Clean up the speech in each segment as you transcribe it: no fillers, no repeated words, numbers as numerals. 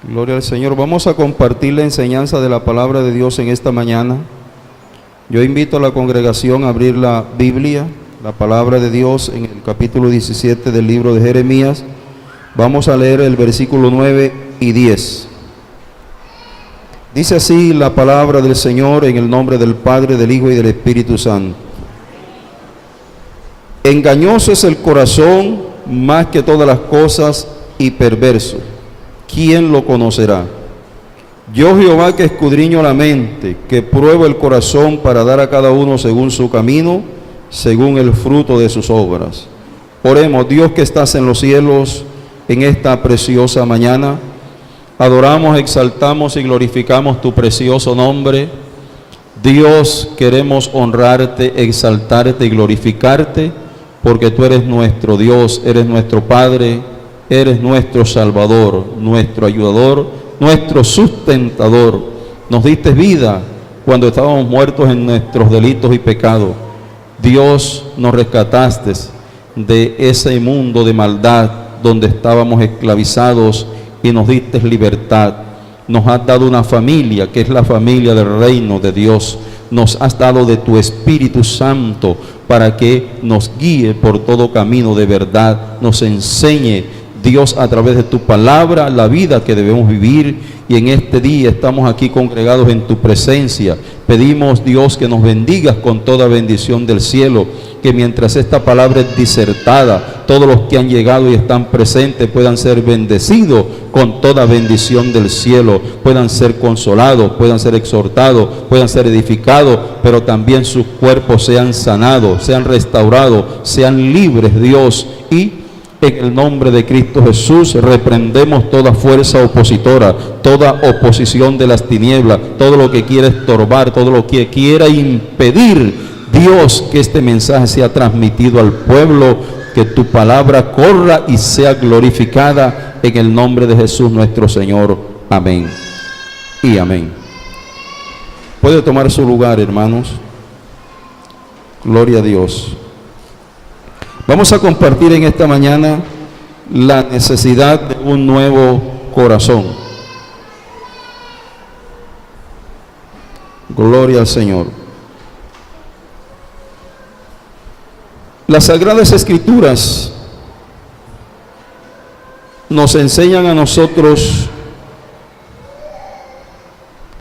Gloria al Señor. Vamos a compartir la enseñanza de la palabra de Dios en esta mañana. Yo invito a la congregación a abrir la Biblia, la palabra de Dios, en el capítulo 17 del libro de Jeremías. Vamos a leer el versículo 9 y 10. Dice así la palabra del Señor en el nombre del Padre, del Hijo y del Espíritu Santo. Engañoso es el corazón más que todas las cosas y perverso. ¿Quién lo conocerá? Yo, Jehová, que escudriño la mente, que pruebo el corazón para dar a cada uno según su camino, según el fruto de sus obras. Oremos. Dios que estás en los cielos, en esta preciosa mañana, adoramos, exaltamos y glorificamos tu precioso nombre. Dios, queremos honrarte, exaltarte y glorificarte, porque tú eres nuestro Dios, eres nuestro Padre, eres nuestro Salvador, nuestro ayudador, nuestro sustentador. Nos diste vida cuando estábamos muertos en nuestros delitos y pecados. Dios, nos rescataste de ese mundo de maldad donde estábamos esclavizados y nos diste libertad. Nos has dado una familia que es la familia del reino de Dios. Nos has dado de tu Espíritu Santo para que nos guíe por todo camino de verdad, nos enseñe, Dios, a través de tu palabra, la vida que debemos vivir. Y en este día estamos aquí congregados en tu presencia. Pedimos, Dios, que nos bendigas con toda bendición del cielo, que mientras esta palabra es disertada, todos los que han llegado y están presentes puedan ser bendecidos con toda bendición del cielo, puedan ser consolados, puedan ser exhortados, puedan ser edificados, pero también sus cuerpos sean sanados, sean restaurados, sean libres, Dios. Y en el nombre de Cristo Jesús reprendemos toda fuerza opositora, toda oposición de las tinieblas, todo lo que quiera estorbar, todo lo que quiera impedir, Dios, que este mensaje sea transmitido al pueblo, que tu palabra corra y sea glorificada en el nombre de Jesús nuestro Señor. Amén y amén. Puede tomar su lugar, hermanos. Gloria a Dios. Vamos a compartir en esta mañana la necesidad de un nuevo corazón. Gloria al Señor. Las Sagradas Escrituras nos enseñan a nosotros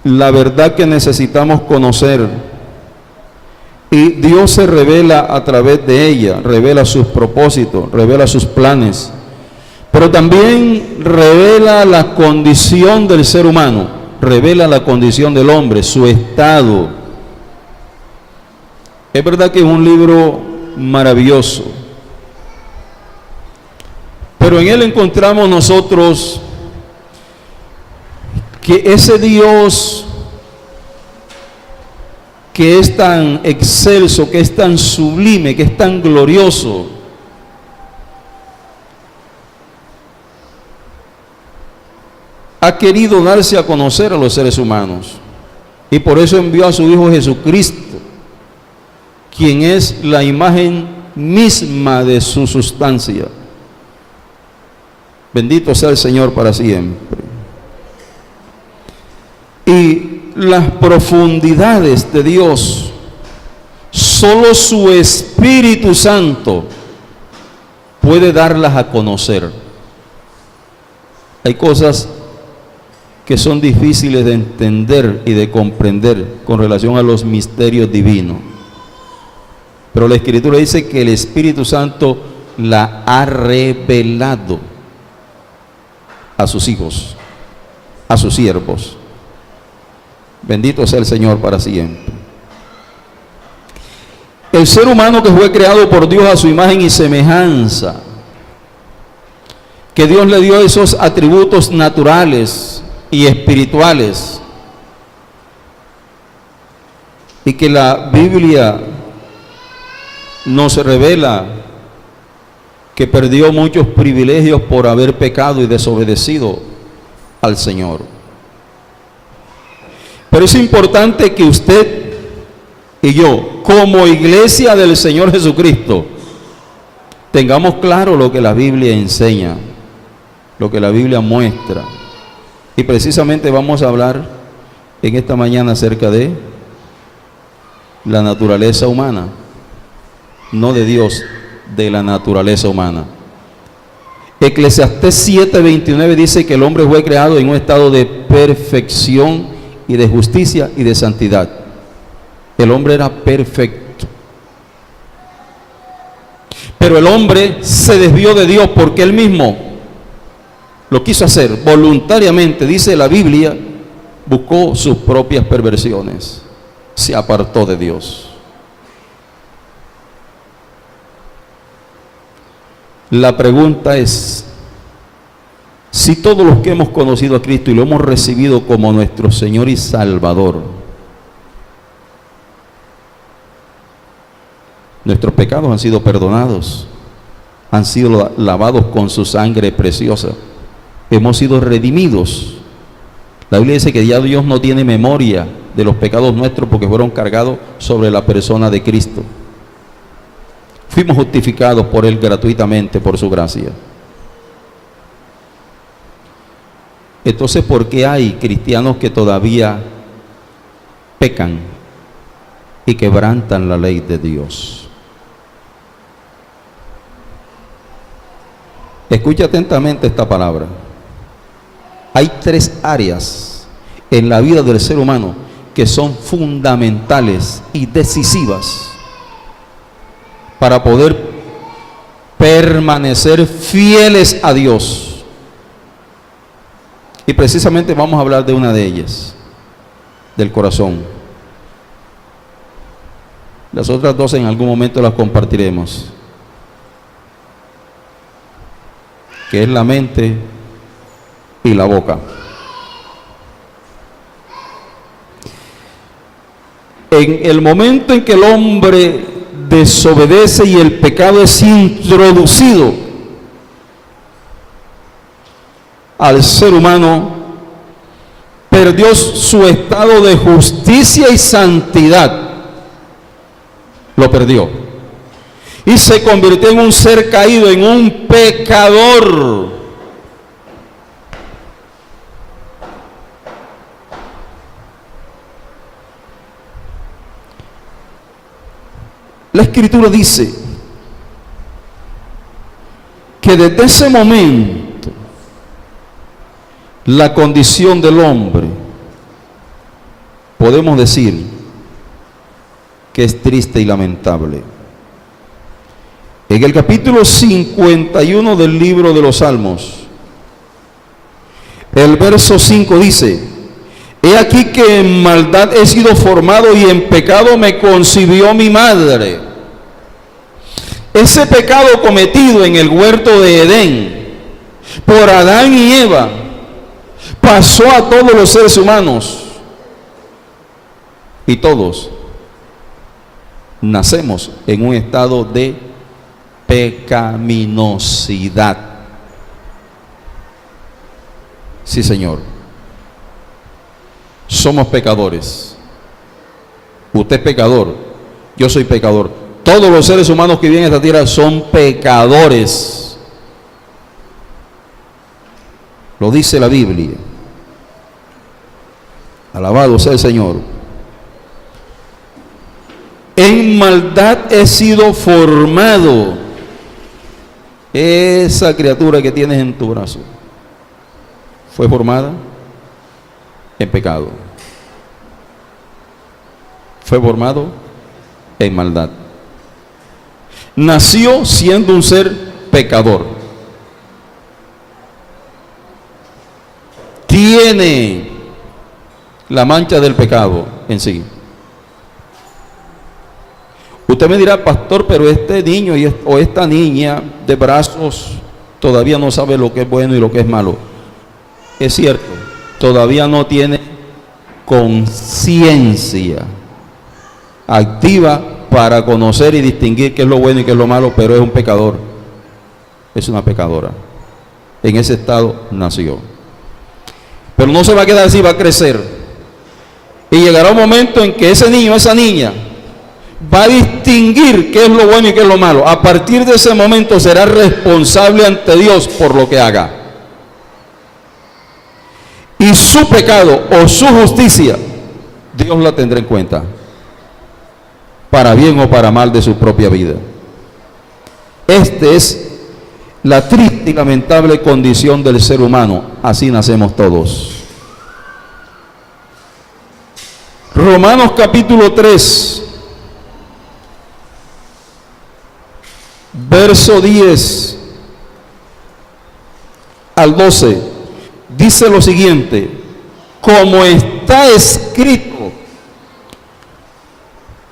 la verdad que necesitamos conocer. Y Dios se revela a través de ella, revela sus propósitos, revela sus planes, pero también revela la condición del ser humano, revela la condición del hombre, su estado. Es verdad que es un libro maravilloso, pero en él encontramos nosotros que ese Dios que es tan excelso, que es tan sublime, que es tan glorioso, ha querido darse a conocer a los seres humanos, y por eso envió a su Hijo Jesucristo, quien es la imagen misma de su sustancia. Bendito sea el Señor para siempre. Y las profundidades de Dios, solo su Espíritu Santo puede darlas a conocer. Hay cosas que son difíciles de entender y de comprender con relación a los misterios divinos, pero la Escritura dice que el Espíritu Santo la ha revelado a sus hijos, a sus siervos. Bendito sea el Señor para siempre. El ser humano que fue creado por Dios a su imagen y semejanza, que Dios le dio esos atributos naturales y espirituales, y que la Biblia nos revela que perdió muchos privilegios por haber pecado y desobedecido al Señor. Pero es importante que usted y yo, como iglesia del Señor Jesucristo, tengamos claro lo que la Biblia enseña, lo que la Biblia muestra. Y precisamente vamos a hablar en esta mañana acerca de la naturaleza humana, no de Dios, de la naturaleza humana. Eclesiastés 7:29 dice que el hombre fue creado en un estado de perfección y de justicia y de santidad. El hombre era perfecto. Pero el hombre se desvió de Dios porque él mismo lo quiso hacer voluntariamente. Dice la Biblia, buscó sus propias perversiones. Se apartó de Dios. La pregunta es, si todos los que hemos conocido a Cristo y lo hemos recibido como nuestro Señor y Salvador, nuestros pecados han sido perdonados, han sido lavados con su sangre preciosa, hemos sido redimidos. La Biblia dice que ya Dios no tiene memoria de los pecados nuestros porque fueron cargados sobre la persona de Cristo. Fuimos justificados por Él gratuitamente, por su gracia. Entonces, ¿por qué hay cristianos que todavía pecan y quebrantan la ley de Dios? Escucha atentamente esta palabra. Hay 3 áreas en la vida del ser humano que son fundamentales y decisivas para poder permanecer fieles a Dios. Y precisamente vamos a hablar de una de ellas, del corazón. Las otras 2 en algún momento las compartiremos, que es la mente y la boca. En el momento en que el hombre desobedece y el pecado es introducido al ser humano, perdió su estado de justicia y santidad. Lo perdió. Y se convirtió en un ser caído, en un pecador. La Escritura dice que desde ese momento la condición del hombre, podemos decir que es triste y lamentable. En el capítulo 51 del libro de los Salmos, el verso 5 dice: he aquí que en maldad he sido formado y en pecado me concibió mi madre. Ese pecado cometido en el huerto de Edén por Adán y Eva pasó a todos los seres humanos, y todos nacemos en un estado de pecaminosidad. Sí, Señor. Somos pecadores. Usted es pecador, yo soy pecador. Todos los seres humanos que viven en esta tierra son pecadores. Lo dice la Biblia. Alabado sea el Señor. En maldad he sido formado. Esa criatura que tienes en tu brazo fue formada en pecado. Fue formado en maldad. Nació siendo un ser pecador. Tiene la mancha del pecado en sí. Usted me dirá, pastor, pero este niño o esta niña de brazos todavía no sabe lo que es bueno y lo que es malo. Es cierto, todavía no tiene conciencia activa para conocer y distinguir qué es lo bueno y qué es lo malo, pero es un pecador, es una pecadora. En ese estado nació. Pero no se va a quedar así, va a crecer. Y llegará un momento en que ese niño, esa niña, va a distinguir qué es lo bueno y qué es lo malo. A partir de ese momento será responsable ante Dios por lo que haga. y su pecado o su justicia, Dios la tendrá en cuenta, para bien o para mal de su propia vida. Esta es la triste y lamentable condición del ser humano. Así nacemos todos. Romanos capítulo 3, verso 10 al 12, dice lo siguiente: como está escrito,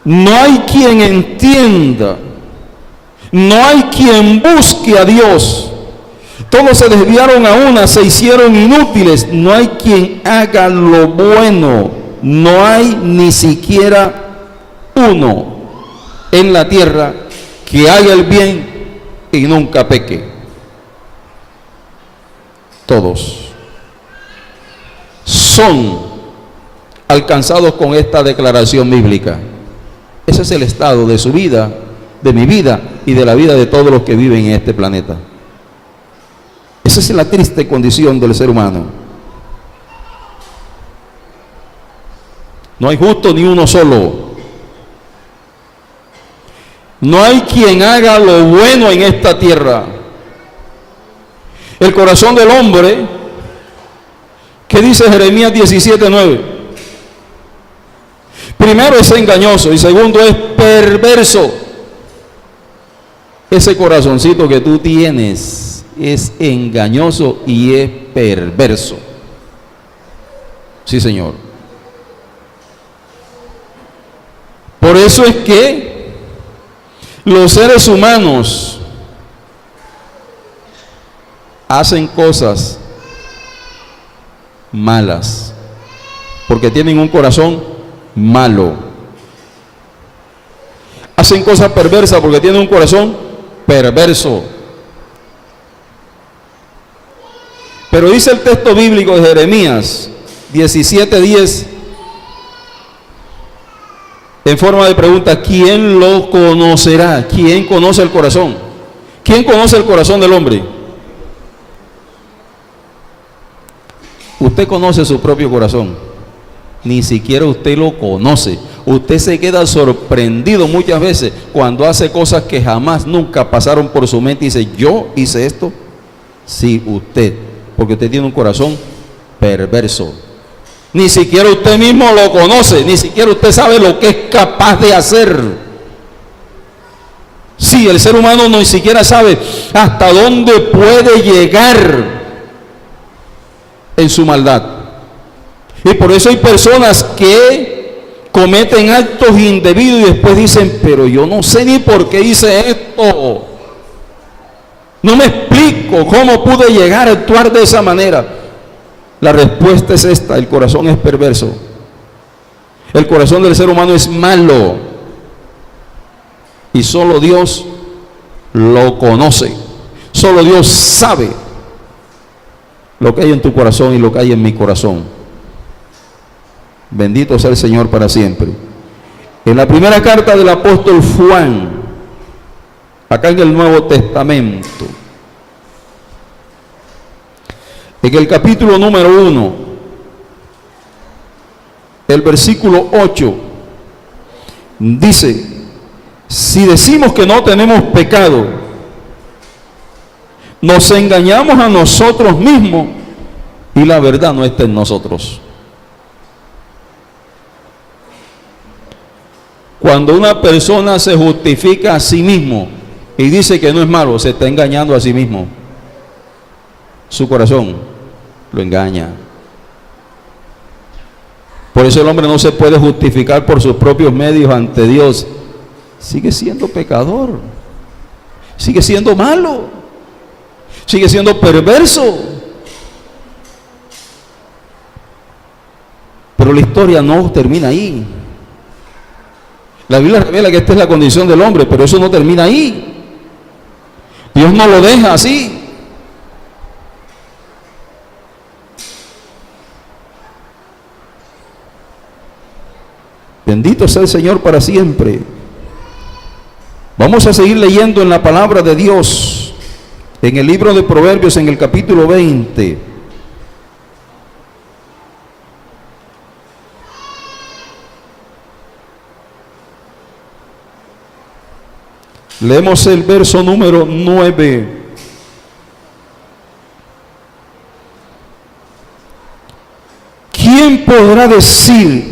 no hay quien entienda, no hay quien busque a Dios. Todos se desviaron a una, se hicieron inútiles. No hay quien haga lo bueno. No hay ni siquiera uno en la tierra que haga el bien y nunca peque. Todos son alcanzados con esta declaración bíblica. Ese es el estado de su vida, de mi vida y de la vida de todos los que viven en este planeta. Esa es la triste condición del ser humano. No hay justo ni uno solo. No hay quien haga lo bueno en esta tierra. El corazón del hombre, ¿qué dice Jeremías 17:9? Primero es engañoso y segundo es perverso. Ese corazoncito que tú tienes es engañoso y es perverso. Sí, Señor. Por eso es que los seres humanos hacen cosas malas porque tienen un corazón malo. Hacen cosas perversas porque tienen un corazón perverso. Pero dice el texto bíblico de Jeremías 17:10 en forma de pregunta: ¿quién lo conocerá? ¿Quién conoce el corazón? ¿Quién conoce el corazón del hombre? Usted conoce su propio corazón. Ni siquiera usted lo conoce. Usted se queda sorprendido muchas veces cuando hace cosas que jamás, nunca pasaron por su mente y dice: ¿yo hice esto? Sí, usted, porque usted tiene un corazón perverso. Ni siquiera usted mismo lo conoce, ni siquiera usted sabe lo que es capaz de hacer. Sí, el ser humano ni siquiera sabe hasta dónde puede llegar en su maldad. Y por eso hay personas que cometen actos indebidos y después dicen: pero yo no sé ni por qué hice esto. No me explico cómo pude llegar a actuar de esa manera. La respuesta es esta: el corazón es perverso. El corazón del ser humano es malo. Y solo Dios lo conoce. Solo Dios sabe lo que hay en tu corazón y lo que hay en mi corazón. Bendito sea el Señor para siempre. En la primera carta del apóstol Juan, acá en el Nuevo Testamento, en el capítulo número 1, el versículo 8, dice: si decimos que no tenemos pecado, nos engañamos a nosotros mismos y la verdad no está en nosotros. Cuando una persona se justifica a sí mismo y dice que no es malo, se está engañando a sí mismo. Su corazón lo engaña. Por eso el hombre no se puede justificar por sus propios medios ante Dios. Sigue siendo pecador, sigue siendo malo, sigue siendo perverso. Pero la historia no termina ahí. La Biblia revela que esta es la condición del hombre, pero eso no termina ahí. Dios no lo deja así. Bendito sea el Señor para siempre. Vamos a seguir leyendo en la palabra de Dios, en el libro de Proverbios, en el capítulo 20. Leemos el verso número 9. ¿Quién podrá decir,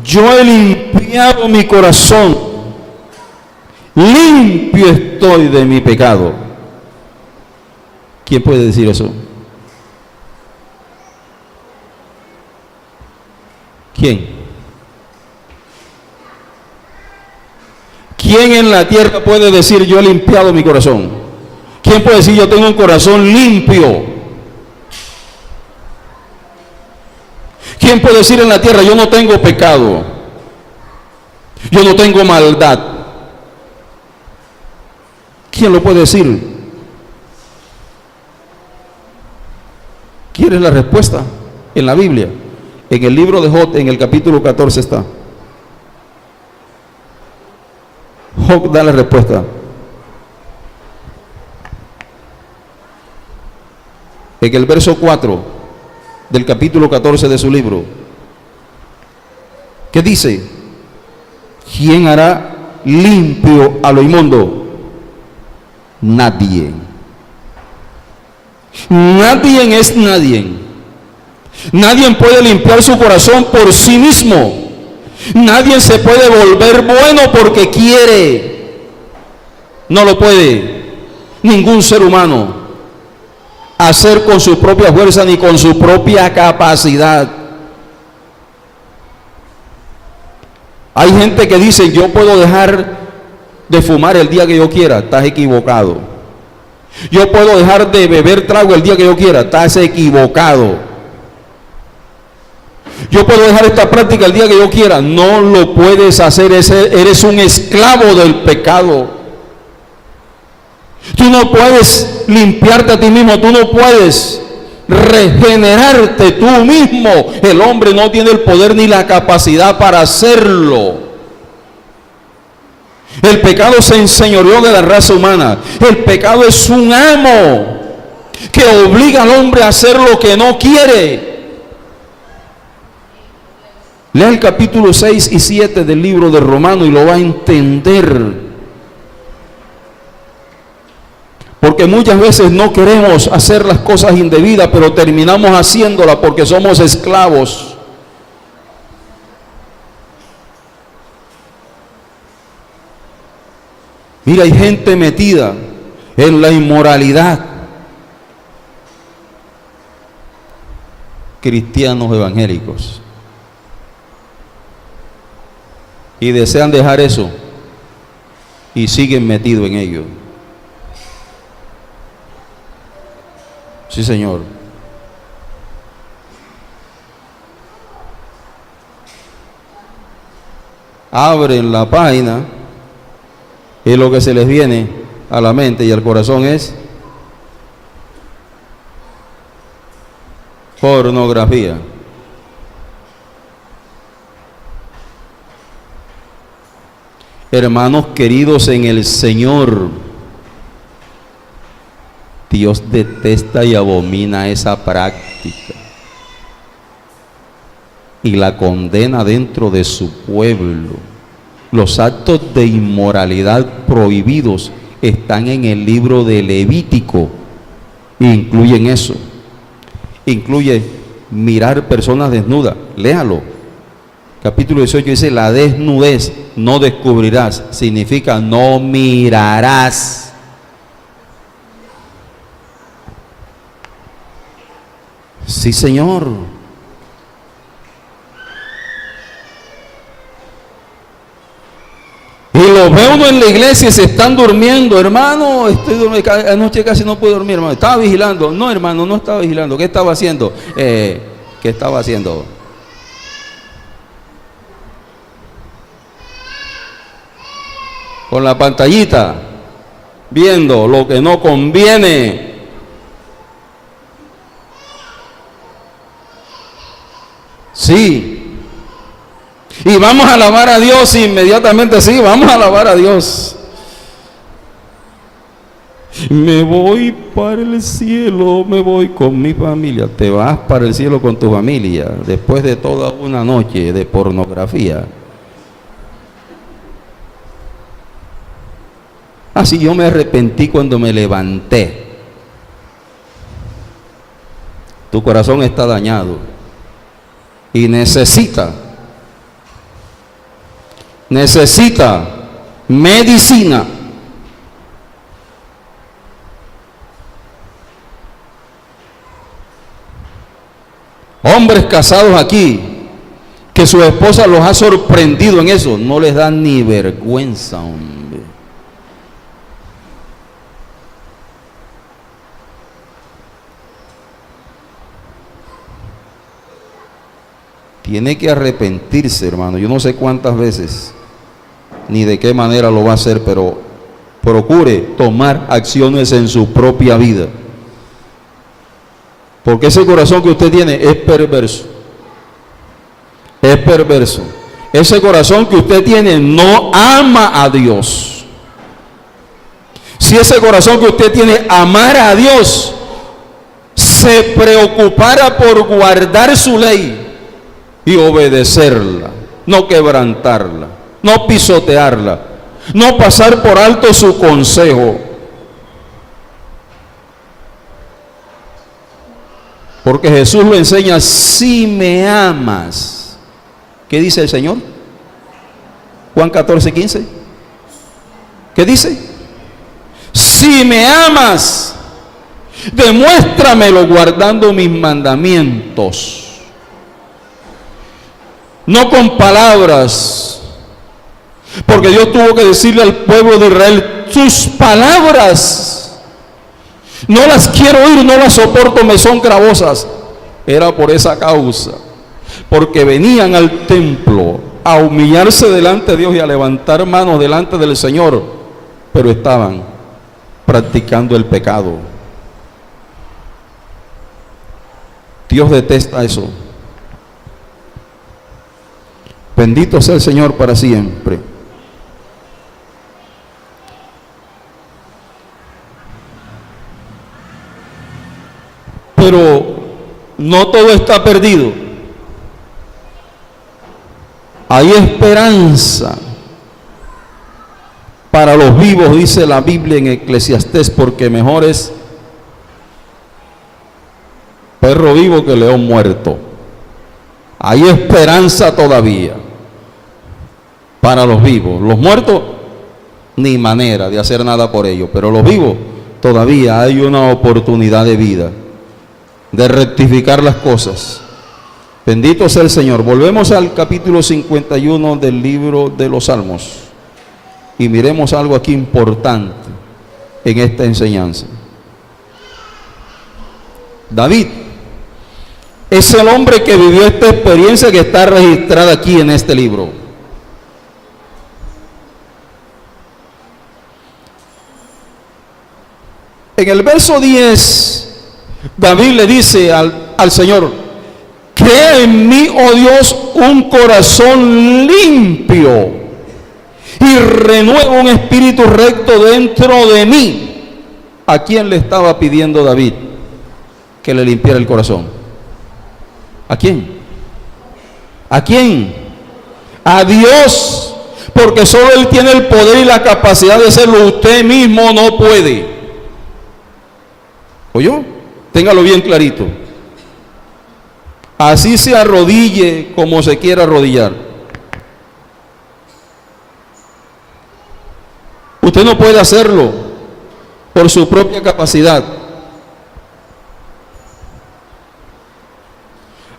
yo he limpiado mi corazón, limpio estoy de mi pecado? ¿Quién puede decir eso? ¿Quién? ¿Quién en la tierra puede decir, yo he limpiado mi corazón? ¿Quién puede decir, yo tengo un corazón limpio? ¿Quién puede decir en la tierra, yo no tengo pecado, yo no tengo maldad? ¿Quién lo puede decir? ¿Quieres la respuesta? En la Biblia, en el libro de Job, en el capítulo 14 está. Job da la respuesta. En el verso 4 del capítulo 14 de su libro, ¿qué dice? ¿Quién hará limpio a lo inmundo? Nadie. Nadie es nadie. Nadie puede limpiar su corazón por sí mismo. Nadie se puede volver bueno porque quiere. No lo puede ningún ser humano hacer con su propia fuerza ni con su propia capacidad. Hay gente que dice, yo puedo dejar de fumar el día que yo quiera. Estás equivocado. Yo puedo dejar de beber trago el día que yo quiera. Estás equivocado. Yo puedo dejar esta práctica el día que yo quiera. No lo puedes hacer. Eres un esclavo del pecado. Tú no puedes limpiarte a ti mismo, tú no puedes regenerarte tú mismo. El hombre no tiene el poder ni la capacidad para hacerlo. El pecado se enseñoreó de la raza humana. El pecado es un amo que obliga al hombre a hacer lo que no quiere. Lea el capítulo 6 y 7 del libro de Romanos y lo va a entender. Porque muchas veces no queremos hacer las cosas indebidas, pero terminamos haciéndolas porque somos esclavos. Mira, hay gente metida en la inmoralidad. Cristianos evangélicos. Y desean dejar eso y siguen metidos en ello. Sí, Señor. Abren la página y lo que se les viene a la mente y al corazón es pornografía. Hermanos queridos en el Señor, Dios detesta y abomina esa práctica y la condena dentro de su pueblo. Los actos de inmoralidad prohibidos están en el libro de Levítico, incluyen eso. Incluye mirar personas desnudas. Léalo. Capítulo 18 dice, la desnudez no descubrirás, significa no mirarás. Sí, Señor. Y lo ve uno en la iglesia y se están durmiendo. Hermano, anoche casi no pude dormir, hermano. Estaba vigilando. No, hermano, no estaba vigilando. ¿Qué estaba haciendo? ¿Qué estaba haciendo? Con la pantallita, viendo lo que no conviene. Sí. Y vamos a alabar a Dios inmediatamente, sí, vamos a alabar a Dios. Me voy para el cielo, me voy con mi familia. Te vas para el cielo con tu familia después de toda una noche de pornografía. Así yo me arrepentí cuando me levanté. Tu corazón está dañado y necesita medicina. Hombres casados aquí, que su esposa los ha sorprendido en eso, no les da ni vergüenza, hombre. Tiene que arrepentirse, hermano. Yo no sé cuántas veces, ni de qué manera lo va a hacer, pero procure tomar acciones en su propia vida. Porque ese corazón que usted tiene es perverso. Es perverso. Ese corazón que usted tiene no ama a Dios. Si ese corazón que usted tiene amara a Dios, se preocupara por guardar su ley y obedecerla, no quebrantarla, no pisotearla, no pasar por alto su consejo. Porque Jesús lo enseña: si me amas. ¿Qué dice el Señor? Juan 14:15. ¿Qué dice? Si me amas, demuéstramelo guardando mis mandamientos. No con palabras, porque Dios tuvo que decirle al pueblo de Israel: tus palabras no las quiero oír, no las soporto, me son gravosas. Era por esa causa, porque venían al templo a humillarse delante de Dios y a levantar manos delante del Señor, pero estaban practicando el pecado. Dios detesta eso. Bendito sea el Señor para siempre. Pero no todo está perdido. Hay esperanza para los vivos, dice la Biblia en Eclesiastés, porque mejor es perro vivo que león muerto. Hay esperanza todavía para los vivos. Los muertos, ni manera de hacer nada por ellos, pero los vivos, todavía hay una oportunidad de vida, de rectificar las cosas. Bendito sea el Señor. Volvemos al capítulo 51 del libro de los Salmos y miremos algo aquí importante en esta enseñanza. David es el hombre que vivió esta experiencia que está registrada aquí en este libro. En el verso 10, David le dice al Señor: crea en mí, oh Dios, un corazón limpio y renueva un espíritu recto dentro de mí. ¿A quién le estaba pidiendo David que le limpiara el corazón? ¿A quién? ¿A quién? A Dios, porque solo Él tiene el poder y la capacidad de hacerlo. Usted mismo no puede. ¿Oyó? Téngalo bien clarito. Así se arrodille como se quiera arrodillar. Usted no puede hacerlo por su propia capacidad.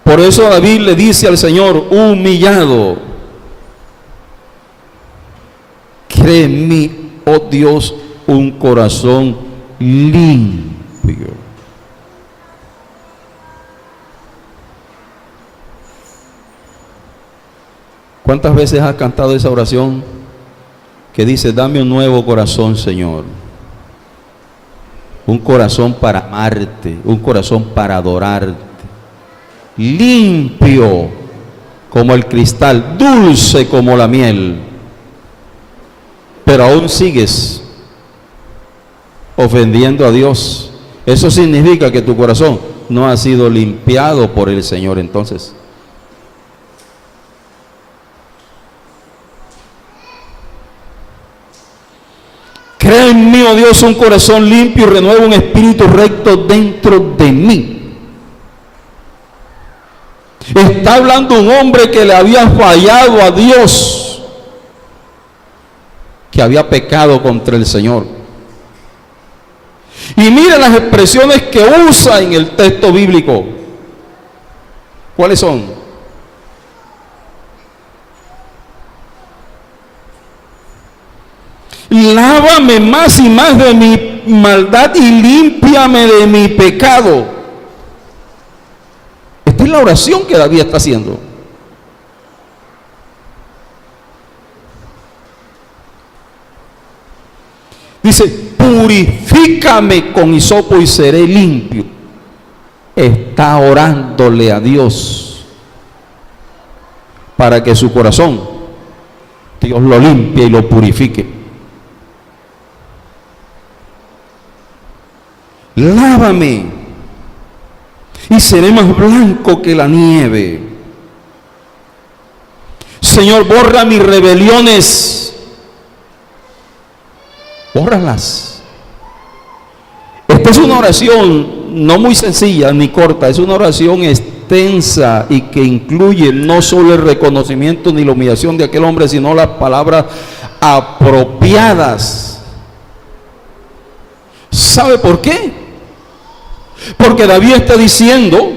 Por eso David le dice al Señor, humillado: crea en mí, oh Dios, un corazón limpio. ¿Cuántas veces has cantado esa oración que dice: dame un nuevo corazón, Señor? Un corazón para amarte, un corazón para adorarte, limpio como el cristal, dulce como la miel. Pero aún sigues ofendiendo a Dios. Eso significa que tu corazón no ha sido limpiado por el Señor. Entonces, crea en en mí, oh Dios, un corazón limpio y renueva un espíritu recto dentro de mí. Está hablando un hombre que le había fallado a Dios, que había pecado contra el Señor. Y miren las expresiones que usa en el texto bíblico. ¿Cuáles son? Lávame más y más de mi maldad y límpiame de mi pecado. Esta es la oración que David está haciendo. Dice, purifícame con hisopo y seré limpio. Está orándole a Dios para que su corazón, Dios lo limpie y lo purifique. Lávame y seré más blanco que la nieve. Señor, borra mis rebeliones. Bórralas. Esta es una oración no muy sencilla ni corta, es una oración extensa y que incluye no solo el reconocimiento ni la humillación de aquel hombre, sino las palabras apropiadas. ¿Sabe por qué? Porque David está diciendo,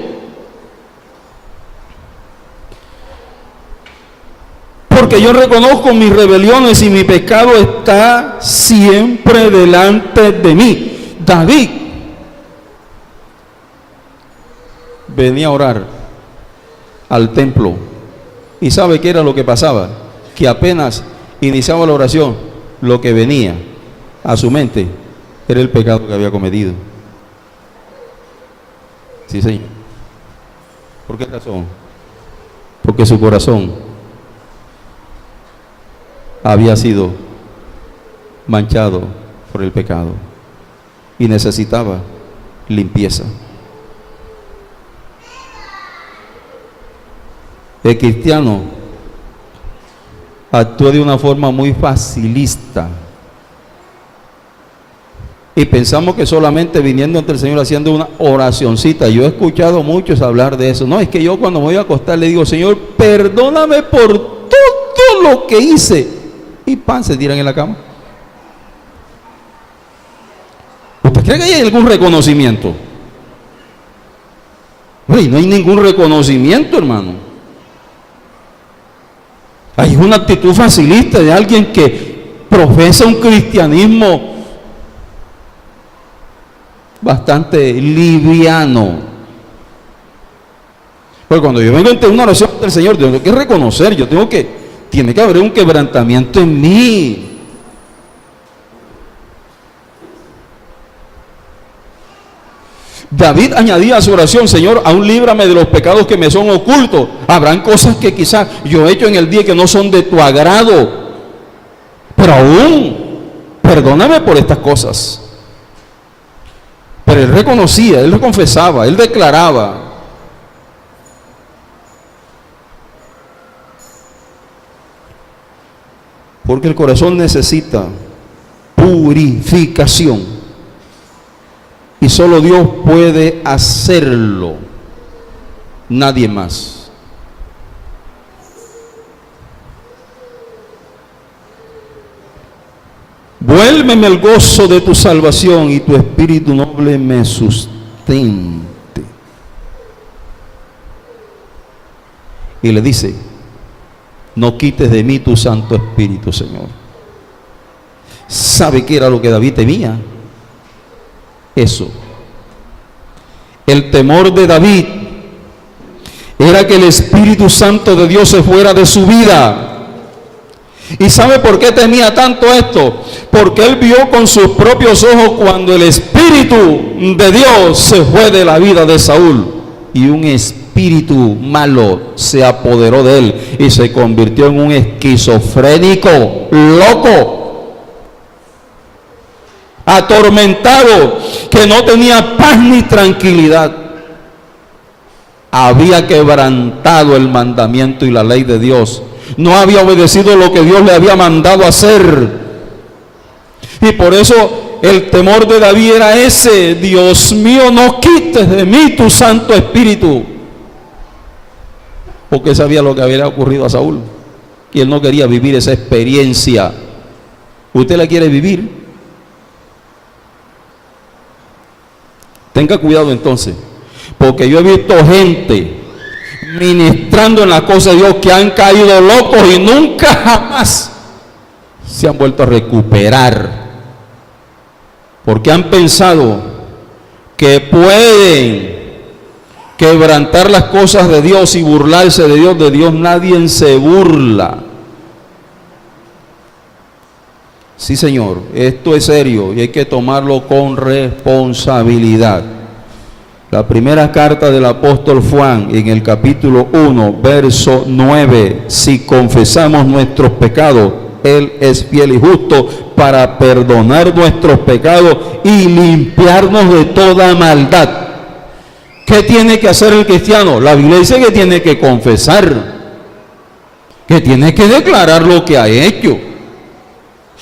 porque yo reconozco mis rebeliones y mi pecado está siempre delante de mí. David venía a orar al templo y ¿sabe qué era lo que pasaba? Que apenas iniciaba la oración, lo que venía a su mente era el pecado que había cometido. Sí, Señor. ¿Por qué razón? Porque su corazón había sido manchado por el pecado y necesitaba limpieza. El cristiano actúa de una forma muy facilista y pensamos que solamente viniendo ante el Señor haciendo una oracioncita. Yo he escuchado a muchos hablar de eso. No, es que yo cuando me voy a acostar le digo, Señor, perdóname por todo lo que hice. Y pan, se tiran en la cama. ¿Usted cree que hay algún reconocimiento? Uy, no hay ningún reconocimiento, hermano. Hay una actitud facilista de alguien que profesa un cristianismo bastante liviano. Porque cuando yo vengo ante una oración del Señor, yo tengo que reconocer, tiene que haber un quebrantamiento en mí. David añadía a su oración, Señor, aún líbrame de los pecados que me son ocultos. Habrán cosas que quizás yo he hecho en el día que no son de tu agrado, pero aún perdóname por estas cosas. Pero él reconocía, él lo confesaba, él declaraba. Porque el corazón necesita purificación. Y solo Dios puede hacerlo. Nadie más. Vuélveme el gozo de tu salvación y tu espíritu noble me sustente. Y le dice, no quites de mí tu Santo Espíritu, Señor. ¿Sabe qué era lo que David temía? Eso. El temor de David era que el Espíritu Santo de Dios se fuera de su vida. ¿Y sabe por qué temía tanto esto? Porque él vio con sus propios ojos cuando el Espíritu de Dios se fue de la vida de Saúl y un espíritu malo se apoderó de él y se convirtió en un esquizofrénico, loco, atormentado, que no tenía paz ni tranquilidad. Había quebrantado el mandamiento y la ley de Dios. No había obedecido lo que Dios le había mandado hacer. Y por eso el temor de David era ese: Dios mío, no quites de mí tu Santo Espíritu. Porque sabía lo que había ocurrido a Saúl y él no quería vivir esa experiencia. ¿Usted la quiere vivir? Tenga cuidado entonces, porque yo he visto gente ministrando en las cosas de Dios que han caído locos y nunca jamás se han vuelto a recuperar, porque han pensado que pueden quebrantar las cosas de Dios y burlarse de Dios. De Dios nadie se burla. Sí, Señor, esto es serio y hay que tomarlo con responsabilidad. La primera carta del apóstol Juan, en el capítulo 1, verso 9: si confesamos nuestros pecados, Él es fiel y justo para perdonar nuestros pecados y limpiarnos de toda maldad. ¿Qué tiene que hacer el cristiano? La Biblia dice que tiene que confesar, que tiene que declarar lo que ha hecho.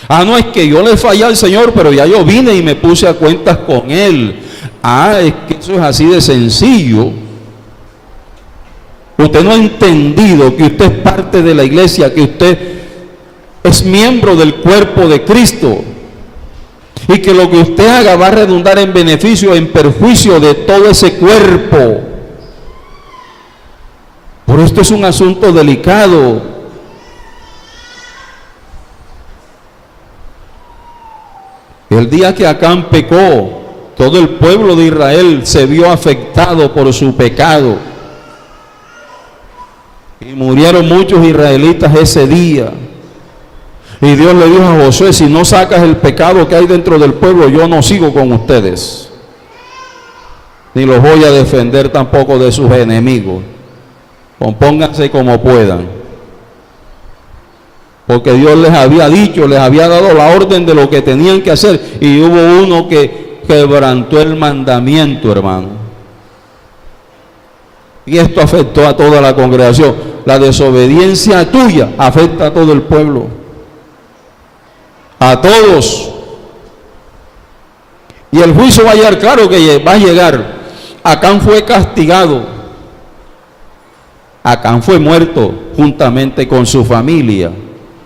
No es que yo le fallé al Señor, pero ya yo vine y me puse a cuentas con Él. Es que eso es así de sencillo. Usted no ha entendido que usted es parte de la iglesia, que usted es miembro del cuerpo de Cristo, y que lo que usted haga va a redundar en beneficio, en perjuicio de todo ese cuerpo. Por esto es un asunto delicado. El día que Acán pecó, todo el pueblo de Israel se vio afectado por su pecado. Y murieron muchos israelitas ese día. Y Dios le dijo a Josué: si no sacas el pecado que hay dentro del pueblo, yo no sigo con ustedes, ni los voy a defender tampoco de sus enemigos. Compónganse como puedan. Porque Dios les había dicho, les había dado la orden de lo que tenían que hacer. Y hubo uno que quebrantó el mandamiento, hermano. Y esto afectó a toda la congregación. La desobediencia tuya afecta a todo el pueblo. A todos. Y el juicio va a llegar, claro que va a llegar. Acán fue castigado. Acán fue muerto juntamente con su familia.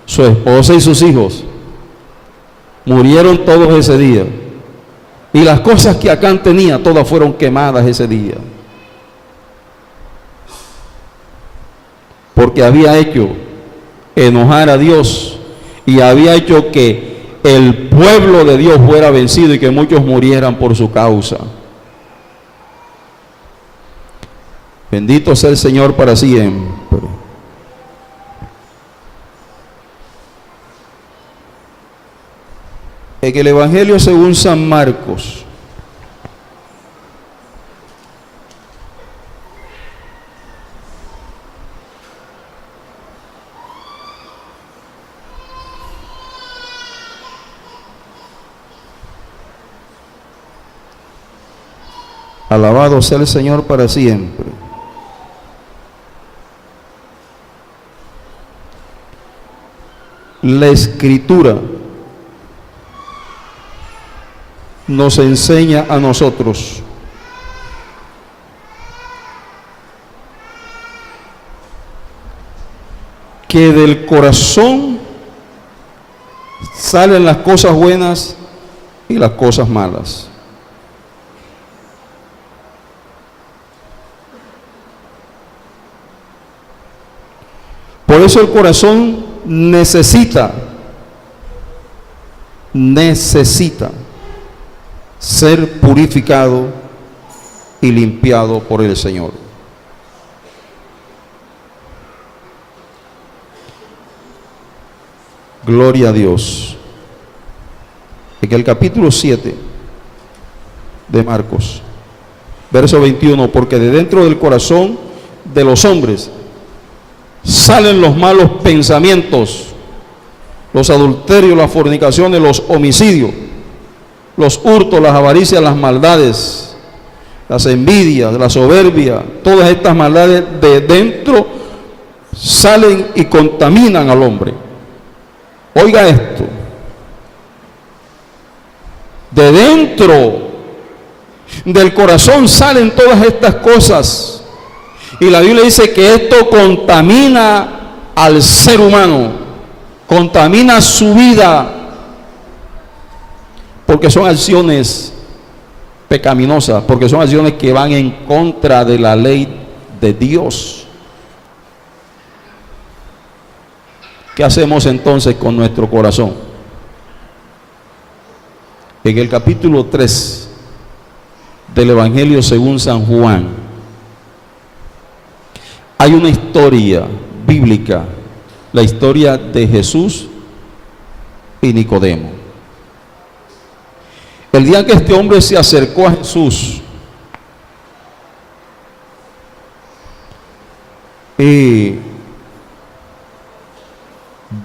Su esposa y sus hijos murieron todos ese día. Y las cosas que Acán tenía, todas fueron quemadas ese día. Porque había hecho enojar a Dios y había hecho que el pueblo de Dios fuera vencido y que muchos murieran por su causa. Bendito sea el Señor para siempre. En el Evangelio según San Marcos, alabado sea el Señor para siempre. La Escritura nos enseña a nosotros que del corazón salen las cosas buenas y las cosas malas. Por eso el corazón necesita ser purificado y limpiado por el Señor. Gloria a Dios. En el capítulo 7 de Marcos, verso 21: porque de dentro del corazón de los hombres salen los malos pensamientos, los adulterios, las fornicaciones, los homicidios, los hurtos, las avaricias, las maldades, las envidias, la soberbia. Todas estas maldades de dentro salen y contaminan al hombre. Oiga esto: De dentro del corazón salen todas estas cosas. Y la Biblia dice que esto contamina al ser humano, contamina su vida, porque son acciones pecaminosas, porque son acciones que van en contra de la ley de Dios. ¿Qué hacemos entonces con nuestro corazón? En el capítulo 3 del Evangelio según San Juan, hay una historia bíblica, la historia de Jesús y Nicodemo. El día que este hombre se acercó a Jesús y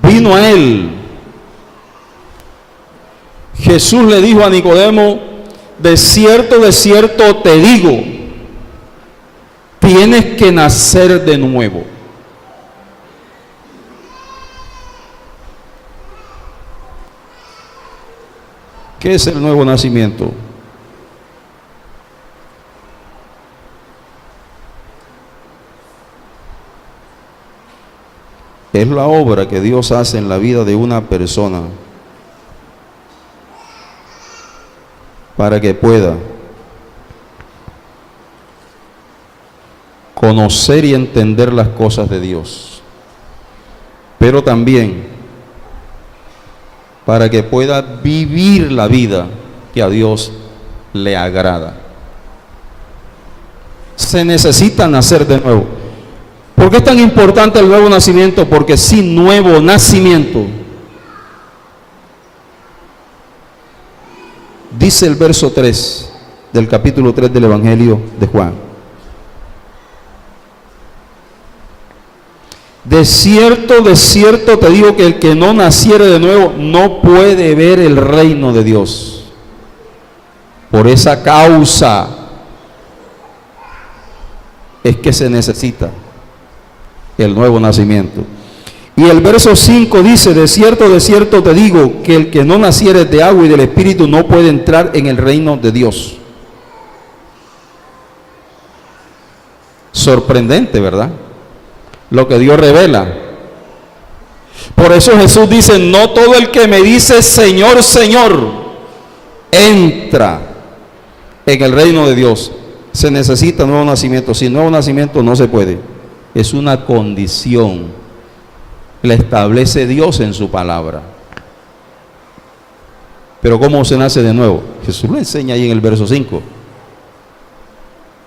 vino a él, Jesús le dijo a Nicodemo: de cierto te digo, tienes que nacer de nuevo. ¿Qué es el nuevo nacimiento? Es la obra que Dios hace en la vida de una persona para que pueda conocer y entender las cosas de Dios, pero también para que pueda vivir la vida que a Dios le agrada. Se necesita nacer de nuevo. ¿Por qué es tan importante el nuevo nacimiento? Porque sin nuevo nacimiento, dice el verso 3 del capítulo 3 del Evangelio de Juan: de cierto te digo que el que no naciere de nuevo no puede ver el reino de Dios. Por esa causa es que se necesita el nuevo nacimiento. Y el verso 5 dice: de cierto te digo que el que no naciere de agua y del Espíritu no puede entrar en el reino de Dios. Sorprendente, ¿verdad? Lo que Dios revela. Por eso Jesús dice: no todo el que me dice Señor, Señor, entra en el reino de Dios. Se necesita nuevo nacimiento. Sin nuevo nacimiento no se puede. Es una condición. La establece Dios en su palabra. Pero ¿cómo se nace de nuevo? Jesús lo enseña ahí en el verso 5.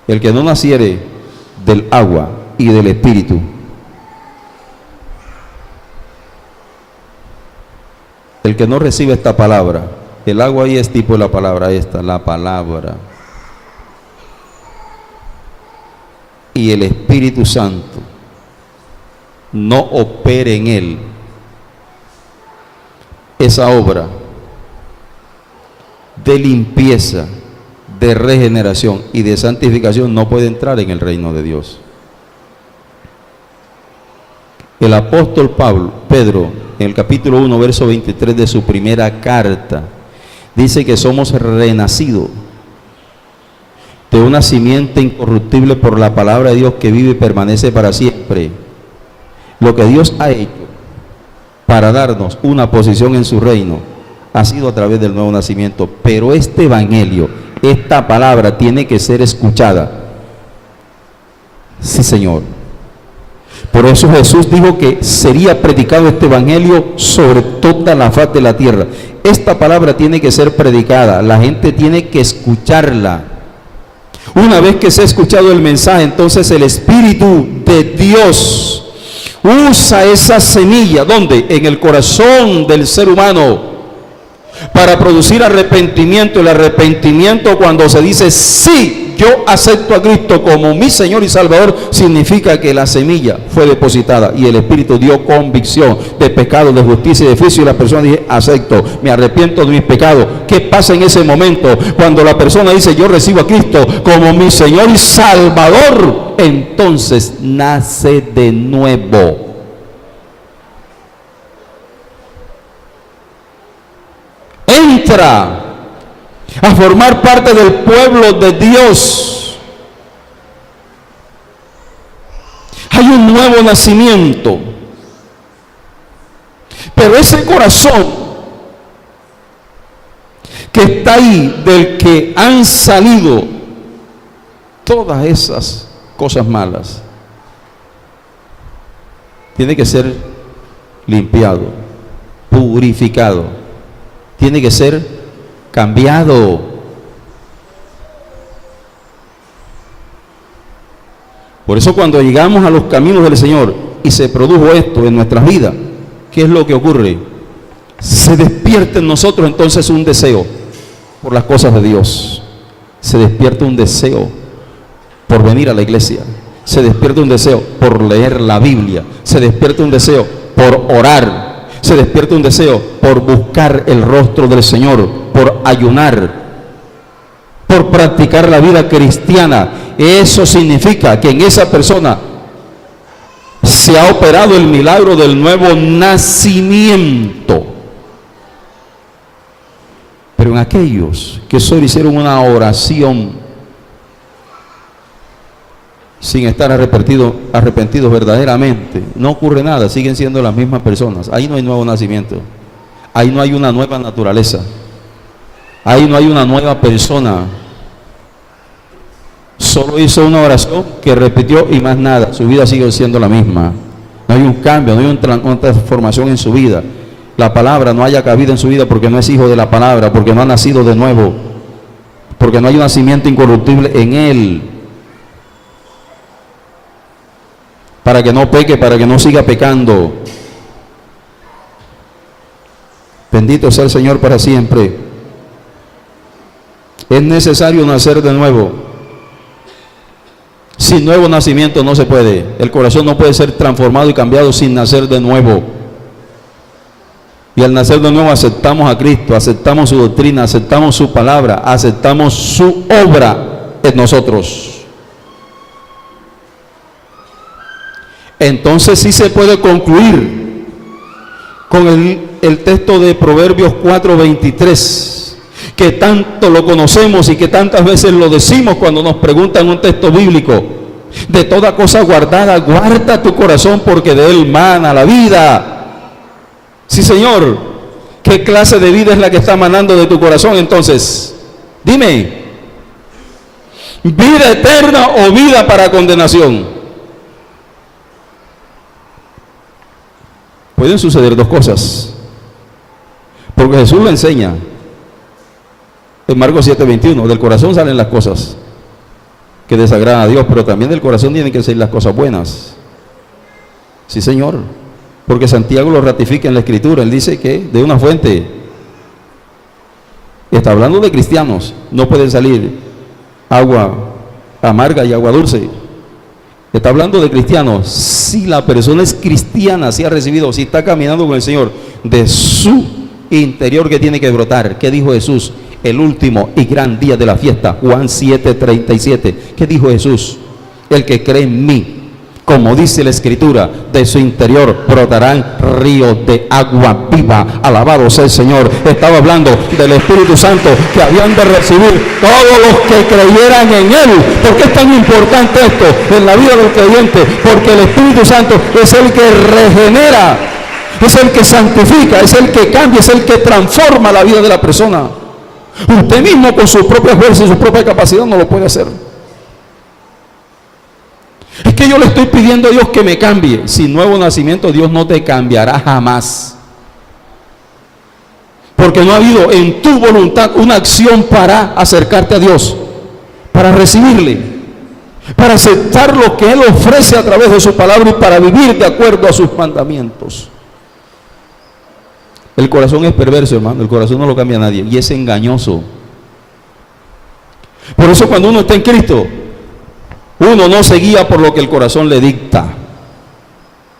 El que no naciere del agua y del Espíritu el que no recibe esta palabra, el agua ahí es tipo de la palabra esta, la palabra, y el Espíritu Santo no opere en él esa obra de limpieza, de regeneración y de santificación, no puede entrar en el reino de Dios. El apóstol Pedro, en el capítulo 1, verso 23 de su primera carta, dice que somos renacidos de una simiente incorruptible por la palabra de Dios que vive y permanece para siempre. Lo que Dios ha hecho para darnos una posición en su reino ha sido a través del nuevo nacimiento. Pero este evangelio, esta palabra tiene que ser escuchada. Sí, Señor. Por eso Jesús dijo que sería predicado este evangelio sobre toda la faz de la tierra. Esta palabra tiene que ser predicada, la gente tiene que escucharla. Una vez que se ha escuchado el mensaje, entonces el Espíritu de Dios usa esa semilla, ¿dónde? En el corazón del ser humano, para producir arrepentimiento. El arrepentimiento, cuando se dice sí, yo acepto a Cristo como mi Señor y Salvador, significa que la semilla fue depositada y el Espíritu dio convicción de pecado, de justicia y de juicio, y la persona dice: acepto, me arrepiento de mis pecados. ¿Qué pasa en ese momento? Cuando la persona dice: yo recibo a Cristo como mi Señor y Salvador, entonces nace de nuevo. Entra a formar parte del pueblo de Dios. Hay un nuevo nacimiento. Pero ese corazón que está ahí, del que han salido todas esas cosas malas, tiene que ser limpiado, purificado, tiene que ser cambiado. Por eso cuando llegamos a los caminos del Señor y se produjo esto en nuestras vidas, ¿qué es lo que ocurre? Se despierta en nosotros entonces un deseo por las cosas de Dios. Se despierta un deseo por venir a la iglesia. Se despierta un deseo por leer la Biblia. Se despierta un deseo por orar. Se despierta un deseo por buscar el rostro del Señor, por ayunar, por practicar la vida cristiana. Eso significa que en esa persona se ha operado el milagro del nuevo nacimiento. Pero en aquellos que solo hicieron una oración sin estar arrepentidos verdaderamente, no ocurre nada, siguen siendo las mismas personas. Ahí no hay nuevo nacimiento, ahí no hay una nueva naturaleza, ahí no hay una nueva persona. Solo hizo una oración que repitió y más nada. Su vida sigue siendo la misma. No hay un cambio, no hay una transformación en su vida. La palabra no haya cabido en su vida porque no es hijo de la palabra, porque no ha nacido de nuevo, porque no hay un nacimiento incorruptible en él. Para que no peque, para que no siga pecando. Bendito sea el Señor para siempre. Es necesario nacer de nuevo. Sin nuevo nacimiento no se puede. El corazón no puede ser transformado y cambiado sin nacer de nuevo. Y al nacer de nuevo aceptamos a Cristo, aceptamos su doctrina, aceptamos su palabra, aceptamos su obra en nosotros. Entonces sí se puede concluir con el texto de Proverbios 4:23, que tanto lo conocemos y que tantas veces lo decimos cuando nos preguntan un texto bíblico. De toda cosa guardada, guarda tu corazón porque de él mana la vida. Sí, Señor. ¿Qué clase de vida es la que está manando de tu corazón entonces? Dime. ¿Vida eterna o vida para condenación? Pueden suceder dos cosas. Porque Jesús lo enseña. En Marcos 7:21, del corazón salen las cosas que desagradan a Dios, pero también del corazón tienen que salir las cosas buenas. Sí, Señor, porque Santiago lo ratifica en la Escritura. Él dice que de una fuente, está hablando de cristianos, no pueden salir agua amarga y agua dulce. Está hablando de cristianos. Si la persona es cristiana, si ha recibido, si está caminando con el Señor, de su interior, que tiene que brotar. ¿Qué dijo Jesús? El último y gran día de la fiesta, Juan 7:37. ¿Qué dijo Jesús? El que cree en mí, como dice la Escritura, de su interior brotarán ríos de agua viva. Alabado sea el Señor. Estaba hablando del Espíritu Santo que habían de recibir todos los que creyeran en Él. ¿Por qué es tan importante esto en la vida del creyente? Porque el Espíritu Santo es el que regenera, es el que santifica, es el que cambia, es el que transforma la vida de la persona. Usted mismo con su propia fuerza y su propia capacidad no lo puede hacer. Es que yo le estoy pidiendo a Dios que me cambie. Sin nuevo nacimiento Dios no te cambiará jamás. Porque no ha habido en tu voluntad una acción para acercarte a Dios, para recibirle, para aceptar lo que Él ofrece a través de su palabra y para vivir de acuerdo a sus mandamientos. El corazón es perverso, hermano. El corazón no lo cambia a nadie y es engañoso. Por eso cuando uno está en Cristo, uno no se guía por lo que el corazón le dicta.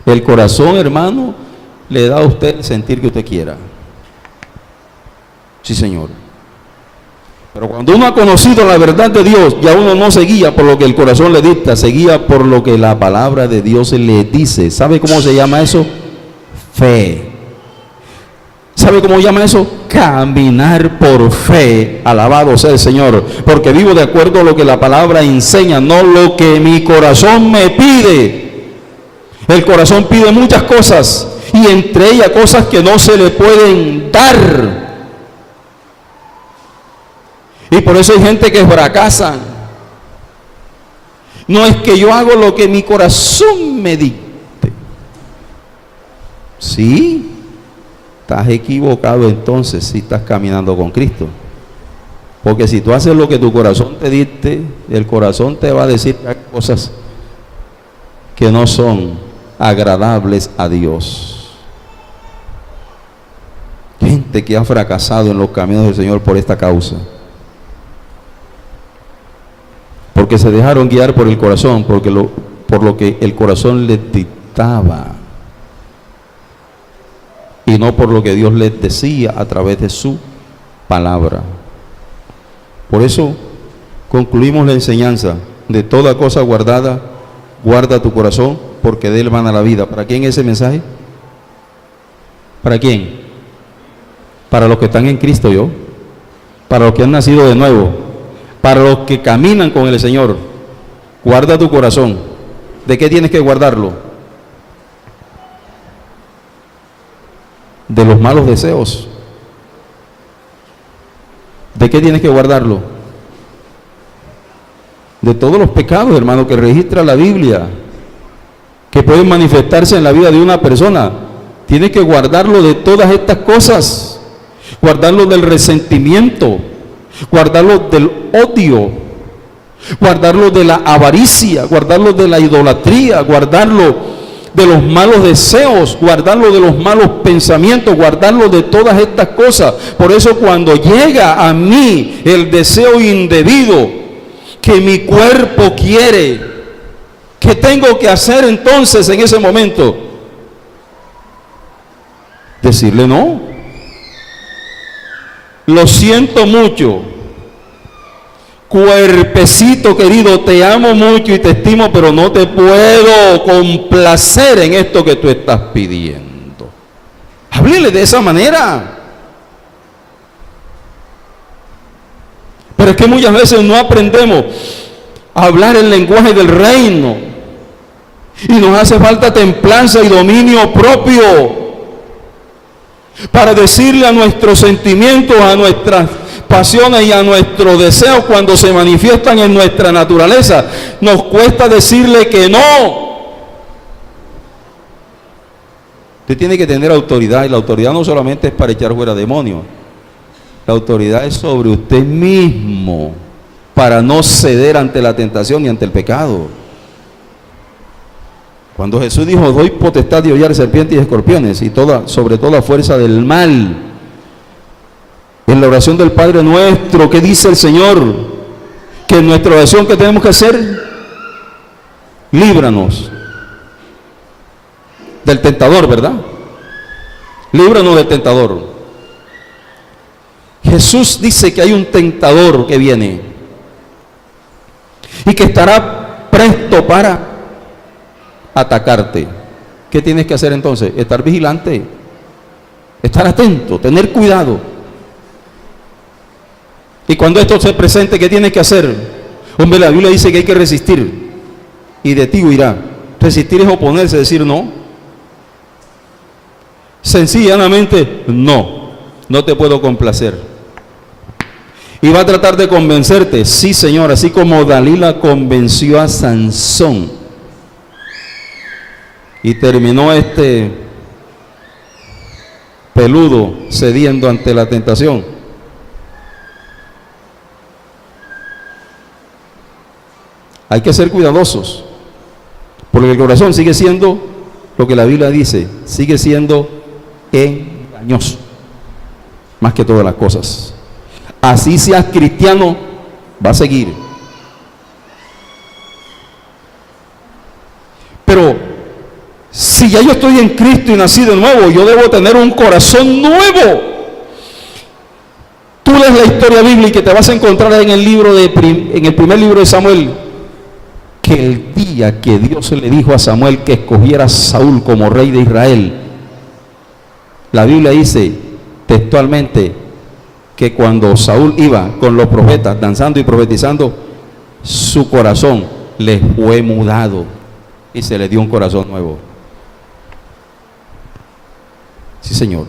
El corazón, hermano, le da a usted el sentir que usted quiera. Sí, Señor. Pero cuando uno ha conocido la verdad de Dios, ya uno no se guía por lo que el corazón le dicta, se guía por lo que la palabra de Dios le dice. ¿Sabe cómo se llama eso? Fe. ¿Sabe cómo llama eso? Caminar por fe. Alabado sea el Señor. Porque vivo de acuerdo a lo que la palabra enseña, no lo que mi corazón me pide. El corazón pide muchas cosas, y entre ellas cosas que no se le pueden dar. Y por eso hay gente que fracasa. No es que yo hago lo que mi corazón me dicte. Sí. Estás equivocado entonces si estás caminando con Cristo. Porque si tú haces lo que tu corazón te dicte, el corazón te va a decir cosas que no son agradables a Dios. Gente que ha fracasado en los caminos del Señor por esta causa. Porque se dejaron guiar por el corazón, por lo que el corazón les dictaba. Y no por lo que Dios les decía a través de su palabra. Por eso concluimos la enseñanza: de toda cosa guardada, guarda tu corazón, porque de él mana la vida. ¿Para quién es ese mensaje? ¿Para quién? Para los que están en Cristo, para los que han nacido de nuevo, para los que caminan con el Señor. Guarda tu corazón. ¿De qué tienes que guardarlo? De los malos deseos. ¿De qué tienes que guardarlo? De todos los pecados, hermano, que registra la Biblia, que pueden manifestarse en la vida de una persona. Tienes que guardarlo de todas estas cosas. Guardarlo del resentimiento, guardarlo del odio, guardarlo de la avaricia, guardarlo de la idolatría, guardarlo de los malos deseos, guardarlo de los malos pensamientos, guardarlo de todas estas cosas. Por eso cuando llega a mí el deseo indebido que mi cuerpo quiere, ¿qué tengo que hacer entonces en ese momento? Decirle no. Lo siento mucho, cuerpecito querido, te amo mucho y te estimo, pero no te puedo complacer en esto que tú estás pidiendo. Háblele de esa manera. Pero es que muchas veces no aprendemos a hablar el lenguaje del reino, y nos hace falta templanza y dominio propio para decirle a nuestros sentimientos, a nuestras pasiones y a nuestros deseos cuando se manifiestan en nuestra naturaleza. Nos cuesta decirle que no. Usted tiene que tener autoridad, y la autoridad no solamente es para echar fuera demonios. La autoridad es sobre usted mismo, para no ceder ante la tentación y ante el pecado. Cuando Jesús dijo: doy potestad de hollar serpientes y escorpiones y sobre toda fuerza del mal. En la oración del Padre Nuestro, ¿qué dice el Señor? Que en nuestra oración, ¿qué tenemos que hacer? Líbranos del tentador, ¿verdad? Líbranos del tentador. Jesús dice que hay un tentador que viene y que estará presto para atacarte. ¿Qué tienes que hacer entonces? Estar vigilante, estar atento, tener cuidado. Y cuando esto se presente, ¿qué tienes que hacer? Hombre, la Biblia dice que hay que resistir, y de ti huirá. Resistir es oponerse, decir no. Sencillamente, no te puedo complacer. Y va a tratar de convencerte, sí, Señor, así como Dalila convenció a Sansón. Y terminó este peludo cediendo ante la tentación. Hay que ser cuidadosos, porque el corazón sigue siendo lo que la Biblia dice, sigue siendo engañoso, más que todas las cosas. Así seas cristiano, va a seguir. Pero si ya yo estoy en Cristo y nací de nuevo, yo debo tener un corazón nuevo. Tú lees la historia bíblica y te vas a encontrar en el primer libro de Samuel, que el día que Dios le dijo a Samuel que escogiera a Saúl como rey de Israel, la Biblia dice textualmente que cuando Saúl iba con los profetas danzando y profetizando, su corazón le fue mudado y se le dio un corazón nuevo. Sí, Señor.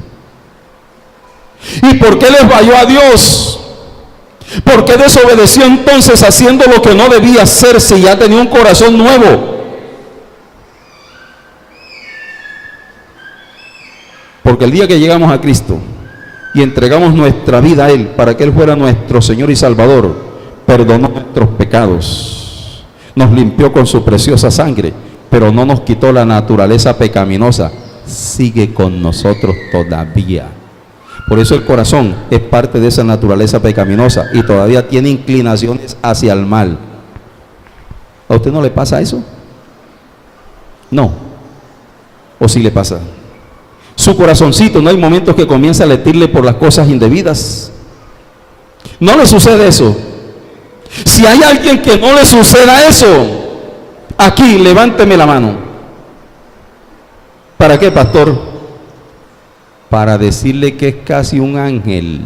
¿Y por qué les falló a Dios? ¿Por qué desobedeció entonces haciendo lo que no debía hacer si ya tenía un corazón nuevo? Porque el día que llegamos a Cristo y entregamos nuestra vida a Él para que Él fuera nuestro Señor y Salvador, perdonó nuestros pecados, nos limpió con su preciosa sangre, pero no nos quitó la naturaleza pecaminosa, sigue con nosotros todavía. Por eso el corazón es parte de esa naturaleza pecaminosa y todavía tiene inclinaciones hacia el mal. ¿A usted no le pasa eso? No. ¿O sí le pasa? Su corazoncito, ¿no hay momentos que comienza a latirle por las cosas indebidas? ¿No le sucede eso? Si hay alguien que no le suceda eso, aquí levánteme la mano. ¿Para qué, pastor? Para decirle que es casi un ángel.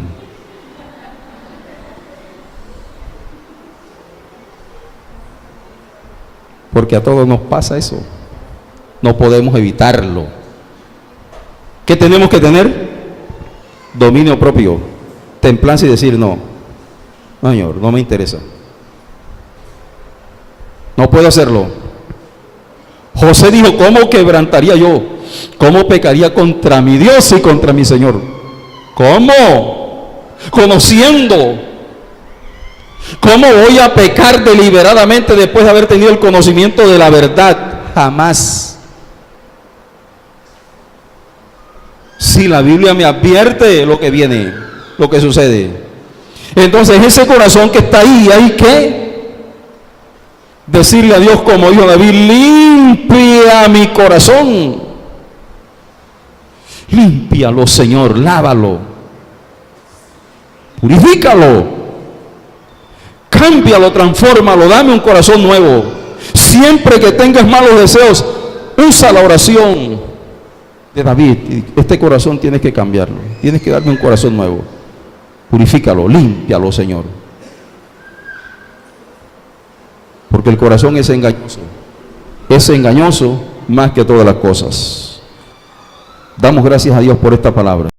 Porque a todos nos pasa eso. No podemos evitarlo. ¿Qué tenemos que tener? Dominio propio, templanza y decir no, Señor, no me interesa. No puedo hacerlo. José dijo, ¿cómo quebrantaría yo? ¿Cómo pecaría contra mi Dios y contra mi Señor? ¿Cómo? Conociendo. ¿Cómo voy a pecar deliberadamente después de haber tenido el conocimiento de la verdad? Jamás. Si la Biblia me advierte lo que viene, lo que sucede. Entonces ese corazón que está ahí, hay que decirle a Dios como dijo David, limpia mi corazón. Límpialo, Señor, lávalo. Purifícalo. Cámbialo, transfórmalo, dame un corazón nuevo. Siempre que tengas malos deseos, usa la oración de David. Este corazón tienes que cambiarlo, tienes que darme un corazón nuevo. Purifícalo, límpialo, Señor, porque el corazón es engañoso más que todas las cosas. Damos gracias a Dios por esta palabra.